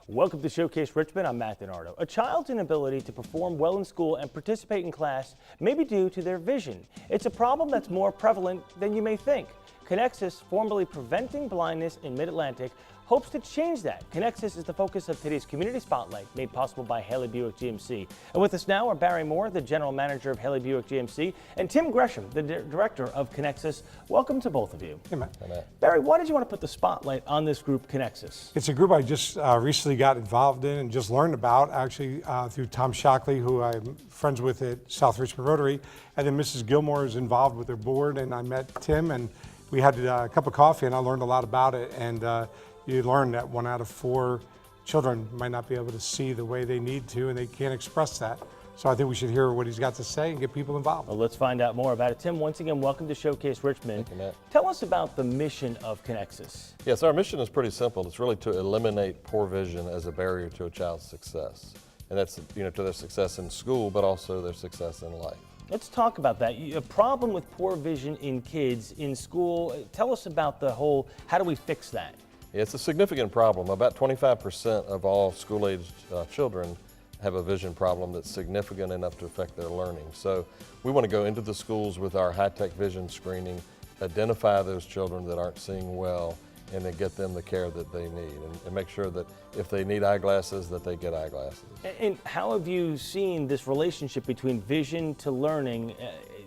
Welcome to Showcase Richmond. I'm Matt Donardo. A child's inability to perform well in school and participate in class may be due to their vision. It's a problem that's more prevalent than you may think. Conexus, formerly Preventing Blindness in Mid-Atlantic, hopes to change that. Conexus is the focus of today's Community Spotlight, made possible by Haley Buick GMC. And with us now are Barry Moore, the General Manager of Haley Buick GMC, and Tim Gresham, the Director of Conexus. Welcome to both of you. Hey, Matt. Hey, Matt. Barry, why did you want to put the spotlight on this group, Conexus? It's a group I just recently got involved in and just learned about, actually, through Tom Shockley, who I'm friends with at South Richmond Rotary. And then Mrs. Gilmore is involved with their board, and I met Tim, and we had a cup of coffee, and I learned a lot about it. And you learn that 1 out of 4 children might not be able to see the way they need to, and they can't express that. So I think we should hear what he's got to say and get people involved. Well, let's find out more about it. Tim, once again, welcome to Showcase Richmond. Thank you, Matt. Tell us about the mission of Conexus. Yes, our mission is pretty simple. It's really to eliminate poor vision as a barrier to a child's success. And that's, to their success in school, but also their success in life. Let's talk about that. A problem with poor vision in kids in school. Tell us about the whole, how do we fix that? It's a significant problem. About 25% of all school-aged children have a vision problem that's significant enough to affect their learning. So we want to go into the schools with our high-tech vision screening, identify those children that aren't seeing well, and then get them the care that they need, and make sure that if they need eyeglasses, that they get eyeglasses. And how have you seen this relationship between vision to learning?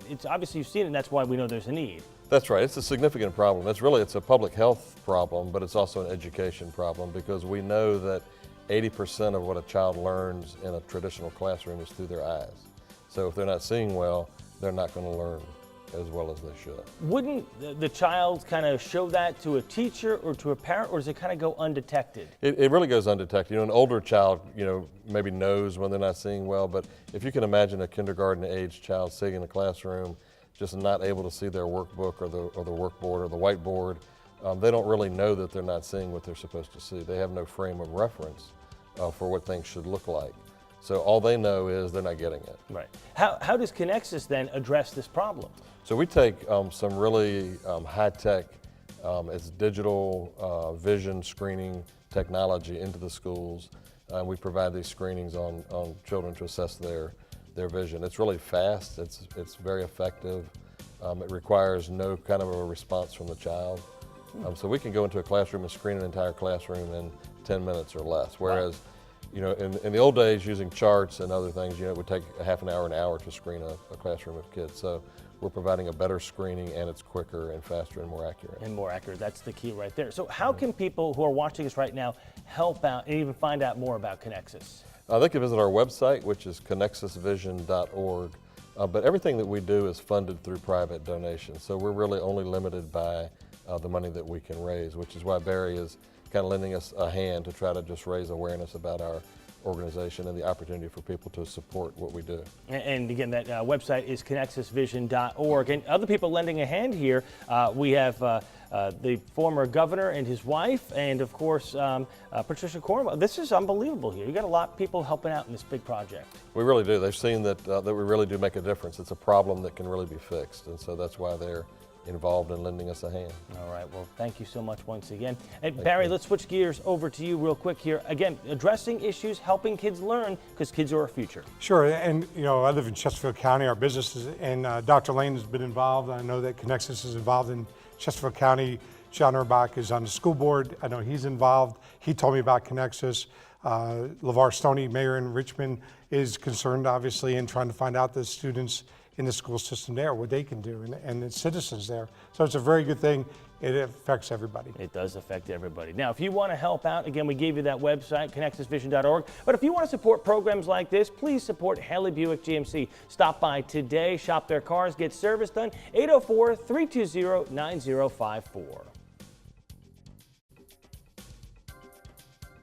It's obviously you've seen it, and that's why we know there's a need. That's right. It's a significant problem. It's a public health problem, but it's also an education problem, because we know that 80% of what a child learns in a traditional classroom is through their eyes. So if they're not seeing well, they're not going to learn as well as they should. Wouldn't the child kind of show that to a teacher or to a parent, or does it kind of go undetected? It really goes undetected. An older child, maybe knows when they're not seeing well, but if you can imagine a kindergarten-age child sitting in a classroom just not able to see their workbook or the workboard or the whiteboard, they don't really know that they're not seeing what they're supposed to see. They have no frame of reference for what things should look like. So all they know is they're not getting it. Right. How does Conexus then address this problem? So we take some really high-tech, it's digital vision screening technology into the schools. We provide these screenings on children to assess their vision. It's really fast, it's very effective. It requires no kind of a response from the child. So we can go into a classroom and screen an entire classroom in 10 minutes or less, whereas in the old days, using charts and other things, it would take a half an hour to screen a classroom of kids. So we're providing a better screening, and it's quicker and faster and more accurate. And more accurate, that's the key right there. So how can people who are watching us right now help out and even find out more about Conexus? They can visit our website, which is conexusvision.org. But everything that we do is funded through private donations. So we're really only limited by the money that we can raise, which is why Barry is kind of lending us a hand to try to just raise awareness about our organization and the opportunity for people to support what we do. And again, that website is conexusvision.org. And other people lending a hand here, we have the former governor and his wife, and of course, Patricia Cornwell. This is unbelievable here. You got a lot of people helping out in this big project. We really do. They've seen that we really do make a difference. It's a problem that can really be fixed, and so that's why they're involved in lending us a hand. All right, well, thank you so much once again. And Barry, let's switch gears over to you real quick here. Again, addressing issues, helping kids learn, because kids are our future. Sure, and I live in Chesterfield County, our business is, and Dr. Lane has been involved. I know that Conexus is involved in Chesterfield County. John Urbach is on the school board. I know he's involved. He told me about Conexus. LeVar Stoney, mayor in Richmond, is concerned, obviously, in trying to find out the students in the school system there, what they can do, and the citizens there. So it's a very good thing. It affects everybody. It does affect everybody. Now, if you want to help out, again, we gave you that website, conexusvision.org. But if you want to support programs like this, please support Haley Buick GMC. Stop by today, shop their cars, get service done, 804-320-9054.